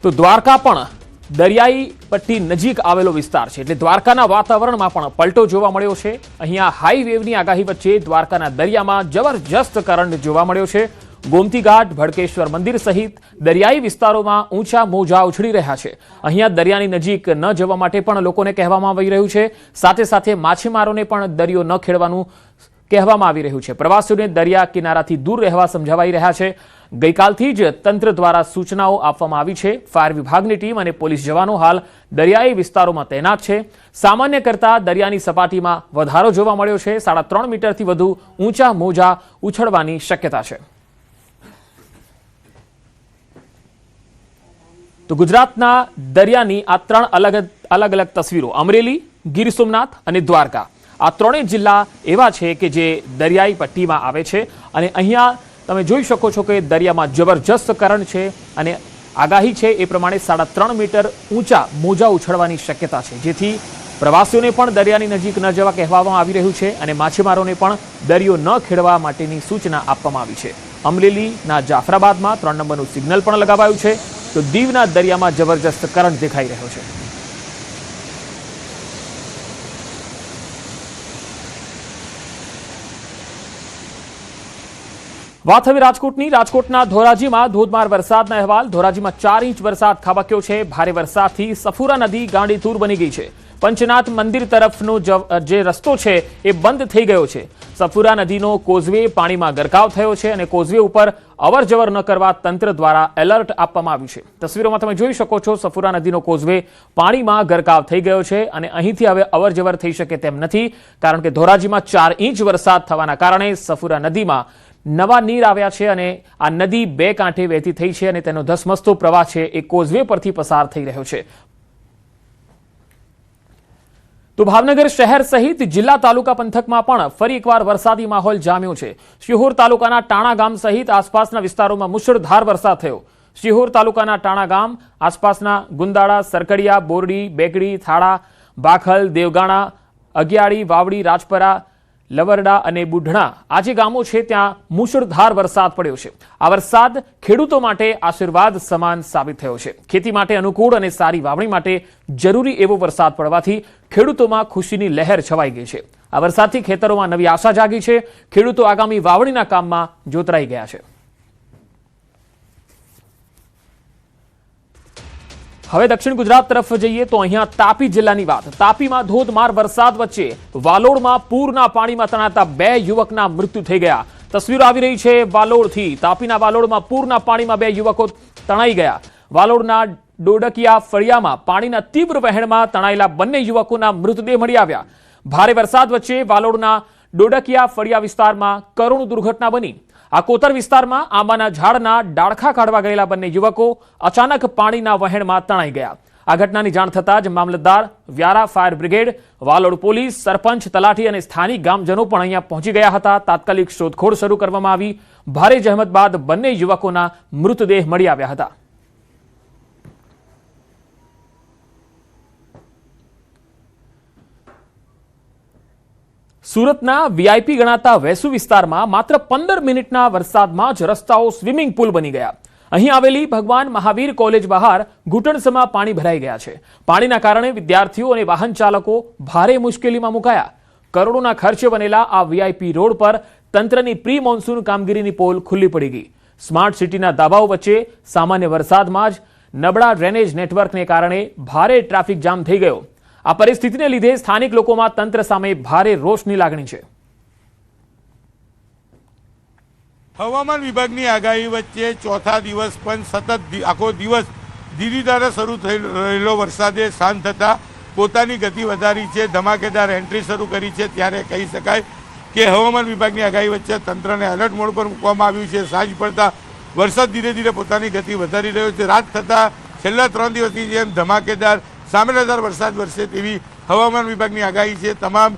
તો દ્વારકા પણ દરિયાઈ પટ્ટી નજીક આવેલો વિસ્તાર છે, એટલે દ્વારકાના વાતાવરણમાં પણ પલટો જોવા મળ્યો છે। અહીંયા હાઈ વેવની આગાહી વચ્ચે દ્વારકાના દરિયામાં જબરજસ્ત કરંટ જોવા મળ્યો છે। ગોમતી ઘાટ, ભડકેશ્વર મંદિર સહિત દરિયાઈ વિસ્તારોમાં ઊંચા મોજા ઉછળી રહ્યા છે। અહીંયા દરિયાની નજીક ન જવા માટે પણ લોકોને કહેવામાં આવી રહ્યું છે। સાથે સાથે માછીમારોને પણ દરિયો ન ખેડવાનું કહેવામાં આવી રહ્યું છે। પ્રવાસીઓને દરિયા કિનારાથી દૂર રહેવા સમજાવાઈ રહ્યા છે। ગઈકાલથી જ તંત્ર દ્વારા સૂચનાઓ આપવામાં આવી છે। ફાયર વિભાગની ટીમ અને પોલીસ જવાનો હાલ દરિયાઈ વિસ્તારોમાં તૈનાત છે। સામાન્ય કરતા દરિયાની સપાટીમાં વધારો જોવા મળ્યો છે। 3.5 મીટરથી વધુ ઊંચા મોજા ઉછળવાની શક્યતા છે। તો ગુજરાતના દરિયાની આ 3 અલગ અલગ તસવીરો, અમરેલી, ગીર સોમનાથ અને દ્વારકા, આ ત્રણેય જિલ્લા એવા છે કે જે દરિયાઈ પટ્ટીમાં આવે છે અને અહીંયા તમે જોઈ શકો છો કે દરિયામાં જબરજસ્ત કરંટ છે અને આગાહી છે એ પ્રમાણે 3.5 મીટર ઊંચા મોજા ઉછળવાની શક્યતા છે, જેથી પ્રવાસીઓને પણ દરિયાની નજીક ન જવા કહેવામાં આવી રહ્યું છે અને માછીમારોને પણ દરિયો ન ખેડવા માટેની સૂચના આપવામાં આવી છે। અમરેલીના જાફરાબાદમાં 3 નંબરનું સિગ્નલ પણ લગાવાયું છે। તો દીવના દરિયામાં જબરજસ્ત કરંટ દેખાઈ રહ્યો છે। વાત હવે રાજકોટની। રાજકોટના ધોરાજીમાં ધોધમાર વરસાદના અહેવાલ। ધોરાજીમાં 4 ઇંચ વરસાદ ખાબક્યો છે। ભારે વરસાદથી સફુરા નદી ગાંડીતુર બની ગઈ છે। પંચનાથ મંદિર તરફનો જે રસ્તો છે એ બંધ થઈ ગયો છે। સફુરા નદીનો કોઝવે પાણીમાં ગરકાવ થયો છે અને કોઝવે ઉપર અવરજવર ન કરવા તંત્ર દ્વારા એલર્ટ આપવામાં આવ્યું છે। તસવીરોમાં તમે જોઈ શકો છો, સફુરા નદીનો કોઝવે પાણીમાં ગરકાવ થઈ ગયો છે અને અહીંથી હવે અવરજવર થઈ શકે તેમ નથી, કારણ કે ધોરાજીમાં 4 ઇંચ વરસાદ થવાના કારણે સફુરા નદીમાં નવા નીર આવ્યા છે અને આ નદી 2 કાંઠે વહેતી થઈ છે અને તેનો ધસમસતો પ્રવાહ છે એ કોઝવે પરથી પસાર થઈ રહ્યો છે। તો ભાવનગર શહેર સહિત જિલ્લા તાલુકા પંથકમાં પણ ફરી એકવાર વરસાદી માહોલ જામ્યો છે। શિહોર તાલુકાના ટાણા ગામ સહિત આસપાસના વિસ્તારોમાં મુશળધાર વરસાદ થયો। શિહોર તાલુકાના ટાણા ગામ, આસપાસના ગુંદાળા, સરકડિયા, બોરડી, બેકડી, થાળા, બાખલ, દેવગાણા, અગિયાળી, વાવડી, રાજપરા, લવરડા અને બુઢણા, આ જે ગામો છે ત્યાં મુશળધાર વરસાદ પડ્યો છે। આ વરસાદ ખેડૂતો માટે આશીર્વાદ સમાન સાબિત થયો છે। ખેતી માટે અનુકૂળ અને સારી વાવણી માટે જરૂરી એવો વરસાદ પડવાથી ખેડૂતોમાં ખુશીની લહેર છવાઈ ગઈ છે। આ વરસાદથી ખેતરોમાં નવી આશા જાગી છે। ખેડૂતો આગામી વાવણીના કામમાં જોતરાઈ ગયા છે। હવે દક્ષિણ ગુજરાત તરફ જઈએ તો અહીંયા તાપી જિલ્લાની વાત। તાપીમાં ધોધમાર વરસાદ વચ્ચે વાલોડમાં પૂરના પાણીમાં તણાતા 2 યુવકના મૃત્યુ થઈ ગયા। તસવીરો આવી રહી છે વાલોડથી। તાપીના વાલોડમાં પૂરના પાણીમાં 2 યુવકો તણાઈ ગયા। વાલોડના ડોડકિયા ફળિયામાં પાણીના તીવ્ર વહેણમાં તણાયેલા બંને યુવકોના મૃતદેહ મળી આવ્યા। ભારે વરસાદ વચ્ચે વાલોડના ડોડકિયા ફળિયા વિસ્તારમાં કરુણ દુર્ઘટના બની। આ કોતર વિસ્તારમાં આંબાના ઝાડના ડાળખા કાઢવા ગયેલા બંને યુવકો અચાનક પાણીના વહેણમાં તણાઈ ગયા। આ ઘટનાની જાણ થતાં જ મામલતદાર, Vyara fire brigade, Valod police, sarpanch, તલાટી અને સ્થાનિક ગામજનો પણ અહીંયા પહોંચી ગયા હતા। તાત્કાલિક શોધખોળ શરૂ કરવામાં આવી। ભારે જહેમત બાદ બંને યુવકોના મૃતદેહ મળી આવ્યા હતા। સુરતના વીઆઈપી ગણાતા વેસુ વિસ્તારમાં માત્ર 15 મિનિટના વરસાદમાં જ રસ્તાઓ સ્વિમિંગ પુલ બની ગયા। અહીં આવેલી ભગવાન મહાવીર કોલેજ બહાર ઘૂંટણસમાં પાણી ભરાઈ ગયા છે। પાણીના કારણે વિદ્યાર્થીઓ અને વાહન ચાલકો ભારે મુશ્કેલીમાં મુકાયા। કરોડોના ખર્ચે બનેલા આ વીઆઈપી રોડ પર તંત્રની પ્રી મોન્સૂન કામગીરીની પોલ ખુલ્લી પડી ગઈ। સ્માર્ટ સિટીના દાવાઓ વચ્ચે સામાન્ય વરસાદમાં જ નબળા ડ્રેનેજ નેટવર્કને કારણે ભારે ટ્રાફિક જામ થઈ ગયો। આ પરિસ્થિતિને લીધે સ્થાનિક લોકોમાં તંત્ર સામે ભારે રોષની લાગણી છે। હવામાન વિભાગની આગાહી વચ્ચે ચોથા દિવસ પણ સતત આખો દિવસ ધીરીધારે શરૂ થઈ રહેલો વરસાદે શાંત થતાં પોતાની ગતિ વધારી છે, ધમાકેદાર એન્ટ્રી શરૂ કરી છે। ત્યારે કહી શકાય કે હવામાન વિભાગની આગાહી વચ્ચે તંત્રને એલર્ટ મોડ પર મૂકવામાં આવ્યું છે। સાંજ પડતા વરસાદ ધીરે ધીરે પોતાની ગતિ વધારી રહ્યો છે। રાત થતાં છેલ્લા 3 દિવસની જેમ ધમાકેદાર સામેલદાર વરસાદ વરસે તેવી હવામાન વિભાગની આગાહી છે। તમામ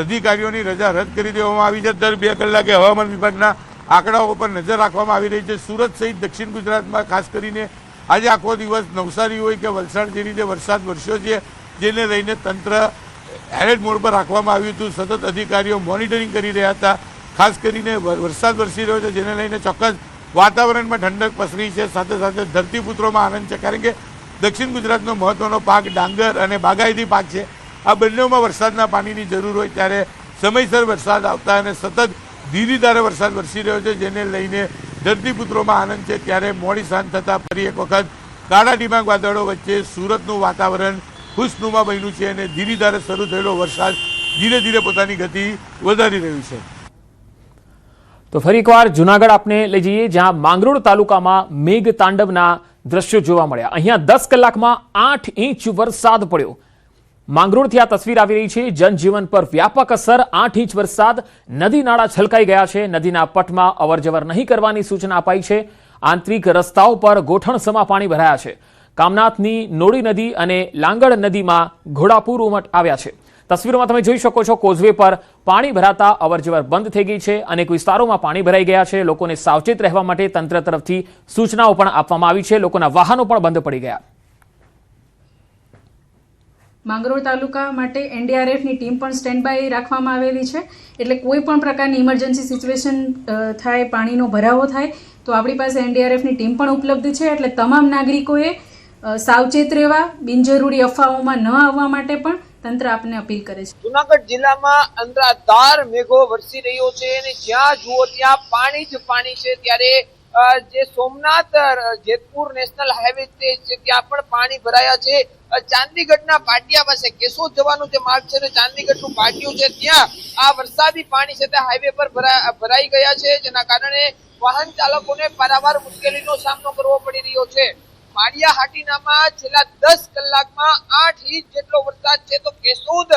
અધિકારીઓની રજા રદ કરી દેવામાં આવી છે। દર 2 કલાકે હવામાન વિભાગના આંકડાઓ પર નજર રાખવામાં આવી રહી છે। સુરત સહિત દક્ષિણ ગુજરાતમાં ખાસ કરીને આજે આખો દિવસ નવસારી હોય કે વલસાડ જે રીતે વરસાદ વરસ્યો છે, જેને લઈને તંત્ર એલર્ટ મોડ પર રાખવામાં આવ્યું હતું। સતત અધિકારીઓ મોનિટરિંગ કરી રહ્યા હતા। ખાસ કરીને વરસાદ વરસી રહ્યો છે, જેને લઈને ચોક્કસ વાતાવરણમાં ઠંડક પસરી છે, સાથે સાથે ધરતીપુત્રોમાં આનંદ છે, કારણ કે દક્ષિણ ગુજરાતનો મહત્વનો પાક ડાંગર અને બાગાયતી પાક છે. આ બંનેમાં વરસાદના પાણીની જરૂર હોય ત્યારે સમયસર વરસાદ આવતા અને સતત ધીરીધારે વરસાદ વરસી રહ્યો છે, જેને લઈને ધરતીપુત્રોમાં આનંદ છે. ત્યારે મોડી સાંજ થતાં ફરી એક વખત કાળા ડિબાંગ વાદળો વચ્ચે સુરતનું વાતાવરણ ખુશનુમા બન્યું છે અને ધીરીધારે શરૂ થયેલો વરસાદ ધીરે ધીરે પોતાની ગતિ વધારી રહ્યું છે. તો ફરી એકવાર જૂનાગઢ આપને લઈ જઈએ, જ્યાં માંગરોળ તાલુકામાં મેઘ તાંડવના દ્રશ્યો જોવા મળ્યા. અહીંયા 10 કલાકમાં 8 ઇંચ વરસાદ પડ્યો. માંગરોળથી આ તસવીર આવી રહી છે. જનજીવન પર વ્યાપક અસર. 8 ઇંચ વરસાદ. નદી નાળા છલકાઈ ગયા છે. નદીના પટમાં અવરજવર નહીં કરવાની સૂચના અપાઈ છે. આંતરિક રસ્તાઓ પર ગોઠણસમા પાણી ભરાયા છે. કામનાથની નોડી નદી અને લાંગડ નદીમાં ઘોડાપૂર ઉમટ આવ્યા છે. તસવીરોમાં તમે જોઈ શકો છો, કોઝવે પર પાણી ભરાતા અવરજવર બંધ થઈ ગઈ છે. અનેક વિસ્તારોમાં પાણી ભરાઈ ગયા છે. લોકોને સાવચેત રહેવા માટે તંત્ર તરફથી સૂચનાઓ પણ આપવામાં આવી છે. લોકોના વાહનો પણ બંધ પડી ગયા. માંગરોળ તાલુકા માટે એનડીઆરએફની ટીમ પણ સ્ટેન્ડ બાય રાખવામાં આવેલી છે. એટલે કોઈ પણ પ્રકારની ઇમરજન્સી સિચ્યુએશન થાય, પાણીનો ભરાવો થાય તો આપણી પાસે એનડીઆરએફની ટીમ પણ ઉપલબ્ધ છે. એટલે તમામ નાગરિકોએ સાવચેત રહેવા, બિનજરૂરી અફવાઓમાં ન આવવા માટે પણ તંત્ર આપને અપીલ કરે છે. જૂનાગઢ જિલ્લામાં અંધાધાર મેઘો વરસી રહ્યો છે અને જ્યાં જુઓ ત્યાં પાણી જ પાણી છે. ત્યારે જે સોમનાથ જેતપુર નેશનલ હાઈવે છે ત્યાં પણ પાણી ભરાયા છે. ચાંદીગઢના પાટિયા પાસે કેશોદ જવાનું જે માર્ગ છે, ચાંદીગઢનું પાટિયું છે, ત્યાં આ વરસાદી પાણી છે તે હાઈવે પર ભરાઈ ગયા છે, જેના કારણે વાહન ચાલકોને પારાવાર મુશ્કેલીનો સામનો કરવો પડી રહ્યો છે. માળિયા હાટીનામાં છેલ્લા 10 કલાકમાં 8 ઇંચ જેટલો વરસાદ છે, તો કેશોદ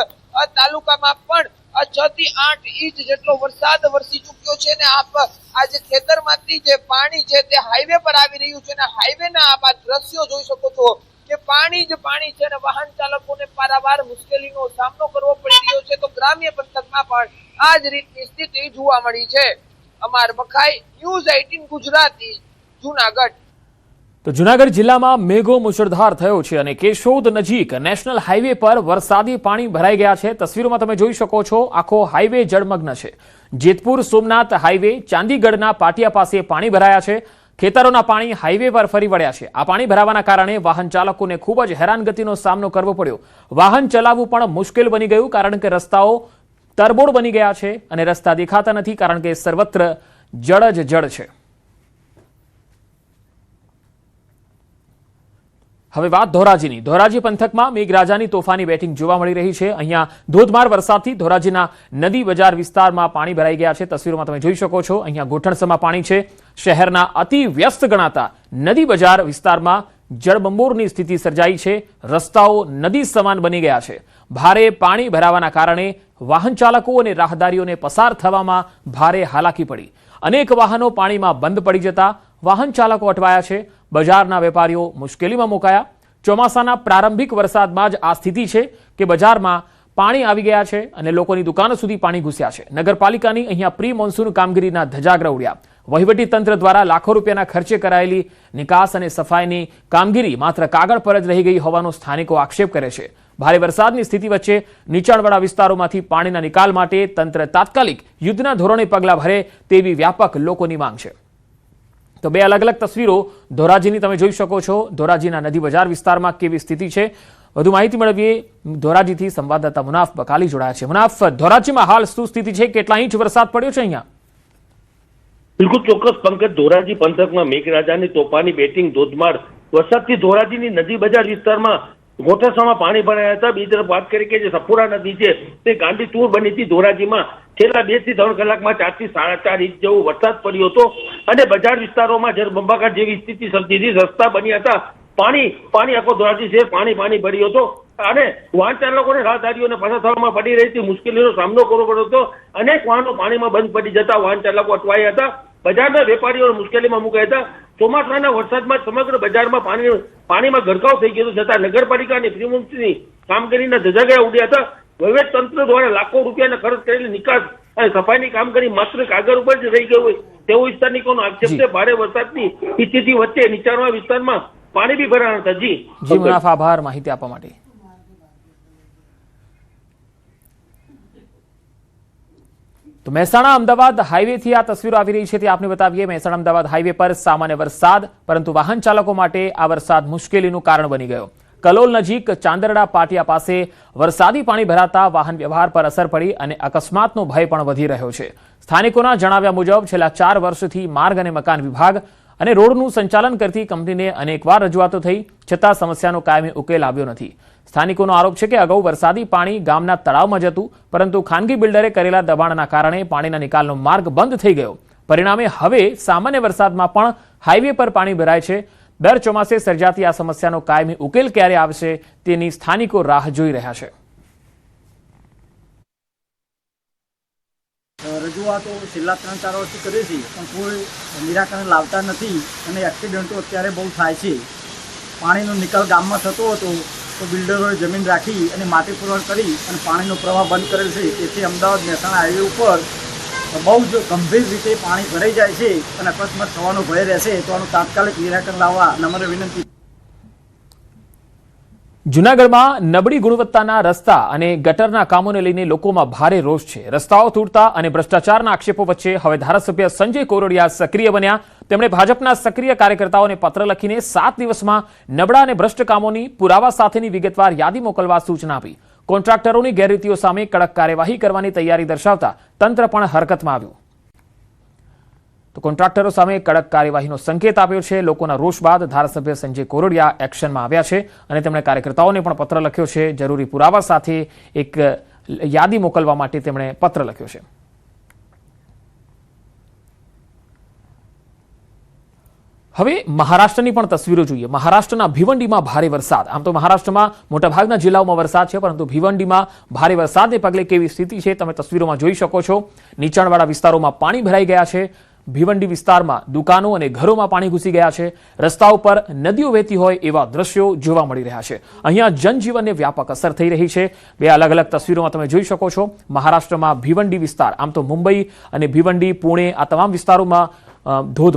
તાલુકામાં પણ 6 થી 8 ઇંચ જેટલો વરસાદ વરસી ચુક્યો છે. અને આ જે ખેતરમાંથી જે પાણી છે તે હાઈવે પર આવી રહ્યું છે અને હાઈવેના આપ દ્રશ્યો જોઈ શકો છો કે પાણી જ પાણી છે અને વાહન ચાલકોને પારાવાર મુશ્કેલીનો સામનો કરવો પડી રહ્યો છે. તો ગ્રામ્ય પંથકમાં પણ આ જ રીતની સ્થિતિ જોવા મળી છે. અમાર બખાઈ, ન્યૂઝ 18 ગુજરાતી, જૂનાગઢ. તો જૂનાગઢ જિલ્લામાં મેઘો મુશળધાર થયો છે અને કેશોદ નજીક નેશનલ હાઈવે પર વરસાદી પાણી ભરાઈ ગયા છે. તસવીરોમાં તમે જોઈ શકો છો, આખો હાઈવે જળમગ્ન છે. જેતપુર સોમનાથ હાઈવે ચાંદીગઢના પાટિયા પાસે પાણી ભરાયા છે. ખેતરોના પાણી હાઈવે પર ફરી વળ્યા છે. આ પાણી ભરાવાના કારણે વાહન ચાલકોને ખૂબ જ હેરાનગતિનો સામનો કરવો પડ્યો. વાહન ચલાવવું પણ મુશ્કેલ બની ગયું, કારણ કે રસ્તાઓ તરબોળ બની ગયા છે અને રસ્તા દેખાતા નથી, કારણ કે સર્વત્ર જળ જ જળ છે. હવે વાત ધોરાજીની. ધોરાજી પંથકમાં મેઘરાજાની તોફાની બેટિંગ જોવા મળી રહી છે. અહીંયા ધોધમાર વરસાદથી ધોરાજીના નદી બજાર વિસ્તારમાં પાણી ભરાઈ ગયા છે. તસવીરોમાં તમે જોઈ શકો છો, અહીંયા ગોઠણસમા પાણી છે. શહેરના અતિ વ્યસ્ત ગણાતા નદી બજાર વિસ્તારમાં જળબંબોરની સ્થિતિ સર્જાઈ છે. રસ્તાઓ નદી સમાન બની ગયા છે. ભારે પાણી ભરાવાના કારણે વાહન ચાલકો અને રાહદારીઓને પસાર થવામાં ભારે હાલાકી પડી. અનેક વાહનો પાણીમાં બંધ પડી જતા વાહન ચાલકો અટવાયા છે. બજારના વેપારીઓ મુશ્કેલીમાં મુકાયા. ચોમાસાના પ્રારંભિક વરસાદમાં જ આ સ્થિતિ છે કે બજારમાં પાણી આવી ગયા છે અને લોકોની દુકાનો સુધી પાણી ઘૂસ્યા છે. નગરપાલિકાની અહીંયા પ્રી મોન્સૂન કામગીરીના ધજાગરા ઉડ્યા. વહીવટી તંત્ર દ્વારા લાખો રૂપિયાના ખર્ચે કરાયેલી નિકાસ અને સફાઈની કામગીરી માત્ર કાગળ પર જ રહી ગઈ હોવાનો સ્થાનિકો આક્ષેપ કરે છે. ભારે વરસાદની સ્થિતિ વચ્ચે નીચાણવાળા વિસ્તારોમાંથી પાણીના નિકાલ માટે તંત્ર તાત્કાલિક યુદ્ધના ધોરણે પગલાં ભરે તેવી વ્યાપક લોકોની માંગ છે. તો બે અલગ અલગ તસવીરો ધોરાજીની તમે જોઈ શકો છો. ધોરાજીના નદી બજાર વિસ્તારમાં કેવી સ્થિતિ છે, વધુ માહિતી મેળવીએ. ધોરાજીથી સંવાદદાતા મુનાફ બકાલી જોડાયા છે. મુનાફ, ધોરાજીમાં હાલ શું સ્થિતિ છે? કેટલા ઇંચ વરસાદ પડ્યો છે અહીંયા? બિલકુલ ચોક્કસ પંકજ, ધોરાજી પંથકમાં મેઘરાજાની તોફાની બેટિંગ ધોધમાર વરસાદથી ધોરાજીની નદી બજાર વિસ્તારમાં ગોઠણસમાં પાણી ભરાયા હતા. બીજી તરફ વાત કરીએ કે જે સપુરા નદી છે તે ગાંડી તૂર બની હતી. ધોરાજીમાં છેલ્લા 2 થી 3 કલાકમાં 4 થી 4.5 ઇંચ જેવો વરસાદ પડ્યો હતો અને બજાર વિસ્તારોમાં જળબંબાકાર જેવી સ્થિતિ સર્જી હતી. રસ્તા બન્યા હતા, પાણી આખો ધોરાજી શહેર પાણી ભર્યો હતો અને વાહન ચાલકોને રાહદારીઓને પસાર થવામાં પડી રહી હતી. મુશ્કેલીનો સામનો કરવો પડ્યો હતો. અનેક વાહનો પાણીમાં બંધ પડી જતા વાહન ચાલકો અટવાયા હતા. બજારના વેપારીઓ મુશ્કેલીમાં મુકાયા હતા. ચોમાસાના વરસાદમાં સમગ્ર બજારમાં પાણીમાં ગરકાવ થઈ ગયો હતો, છતાં નગરપાલિકાની પ્રી મોન્સૂનની કામગીરીના ધજાગરા ઉડ્યા હતા. વહીવટ તંત્ર દ્વારા લાખો રૂપિયાના ખર્ચ કરેલી નિકાસ અને સફાઈની કામગીરી માત્ર કાગળ ઉપર જ રહી ગઈ હોય તેવો સ્થાનિકોનો આક્ષેપ છે. ભારે વરસાદની સ્થિતિ વચ્ચે નીચાણવાળા વિસ્તારમાં પાણી બી ભરાણા હતા. જી મુનાફ, આભાર માહિતી આપવા માટે. તો મહેસાણા અમદાવાદ હાઈવેથી આ તસવીરો આવી રહી છે તે આપને બતાવીએ. મહેસાણા અમદાવાદ હાઈવે પર સામાન્ય વરસાદ, પરંતુ વાહન ચાલકો માટે આ વરસાદ મુશ્કેલીનું કારણ બની ગયો. કલોલ નજીક ચાંદરડા પાટિયા પાસે વરસાદી પાણી ભરાતા વાહન વ્યવહાર પર અસર પડી અને અકસ્માતનો ભય પણ વધી રહ્યો છે. સ્થાનિકોના જણાવ્યા મુજબ છેલ્લા 4 વર્ષથી માર્ગ અને મકાન વિભાગ અને રોડનું સંચાલન કરતી કંપનીને અનેકવાર રજૂઆતો થઈ, છતાં સમસ્યાનો કાયમી ઉકેલ આવ્યો નથી. સ્થાનિકોનો આરોપ છે કે અગાઉ વરસાદી પાણી ગામના તળાવમાં જતું, પરંતુ ખાનગી બિલ્ડરે કરેલા દબાણના કારણે પાણીના નિકાલનો માર્ગ બંધ થઈ ગયો. પરિણામે હવે સામાન્ય વરસાદમાં પણ હાઈવે પર પાણી ભરાય છે. દર ચોમાસે સર્જાતી આ સમસ્યાનો કાયમી ઉકેલ ક્યારે આવશે તેની સ્થાનિકો રાહ જોઈ રહ્યા છે. રજૂઆતો છેલ્લા 3-4 વર્ષથી કરે છે, પણ કોઈ નિરાકરણ લાવતા નથી અને એક્સિડન્ટો અત્યારે બહુ થાય છે. પાણીનો નિકાલ ગામમાં થતો હતો તો બિલ્ડરોએ જમીન રાખી અને માટી પુરવઠ કરી અને પાણીનો પ્રવાહ બંધ કરેલ છે. તેથી અમદાવાદ મહેસાણા હાઈવે ઉપર બહુ જ ગંભીર રીતે પાણી ભરાઈ જાય છે અને અકસ્માત થવાનો ભય રહેશે. તો આનું તાત્કાલિક નિરાકરણ લાવવા નમ્ર વિનંતી. જૂનાગઢમાં નબળી ગુણવત્તાના રસ્તા અને ગટરના કામોને લઈને લોકોમાં ભારે રોષ છે. રસ્તાઓ તૂટતા અને ભ્રષ્ટાચારના આક્ષેપો વચ્ચે હવે ધારાસભ્ય સંજય કોરડિયા સક્રિય બન્યા. તેમણે ભાજપના સક્રિય કાર્યકર્તાઓને પત્ર લખીને 7 દિવસમાં નબળા અને ભ્રષ્ટ કામોની પુરાવા સાથેની વિગતવાર યાદી મોકલવા સૂચના આપી. કોન્ટ્રાક્ટરોની ગેરરીતિઓ સામે કડક કાર્યવાહી કરવાની તૈયારી દર્શાવતા તંત્ર પણ હરકતમાં આવ્યું. તો કોન્ટ્રાક્ટરો સામે કડક કાર્યવાહીનો સંકેત આપ્યો છે. લોકોના રોષ બાદ ધારાસભ્ય સંજય કોરડિયા એક્શનમાં આવ્યા છે અને તેમણે કાર્યકર્તાઓને પણ પત્ર લખ્યો છે. જરૂરી પુરાવા સાથે એક યાદી મોકલવા માટે તેમણે પત્ર લખ્યો છે. હવે મહારાષ્ટ્રની પણ તસવીરો જોઈએ. મહારાષ્ટ્રના ભિવંડીમાં ભારે વરસાદ. આમ તો મહારાષ્ટ્રમાં મોટાભાગના જિલ્લાઓમાં વરસાદ છે, પરંતુ ભિવંડીમાં ભારે વરસાદને પગલે કેવી સ્થિતિ છે તમે તસવીરોમાં જોઈ શકો છો. નીચાણવાળા વિસ્તારોમાં પાણી ભરાઈ ગયા છે. ભિવંડી વિસ્તારમાં દુકાનો અને ઘરોમાં પાણી ઘૂસી ગયા છે. રસ્તાઓ પર નદીઓ વહેતી હોય એવા દ્રશ્યો જોવા મળી રહ્યા છે. અહીંયા જનજીવનને વ્યાપક અસર થઈ રહી છે. 2 અલગ અલગ તસવીરોમાં તમે જોઈ શકો છો. મહારાષ્ટ્રમાં ભિવંડી વિસ્તાર, આમ તો મુંબઈ અને ભિવંડી, પુણે આ તમામ વિસ્તારોમાં ધોધમાર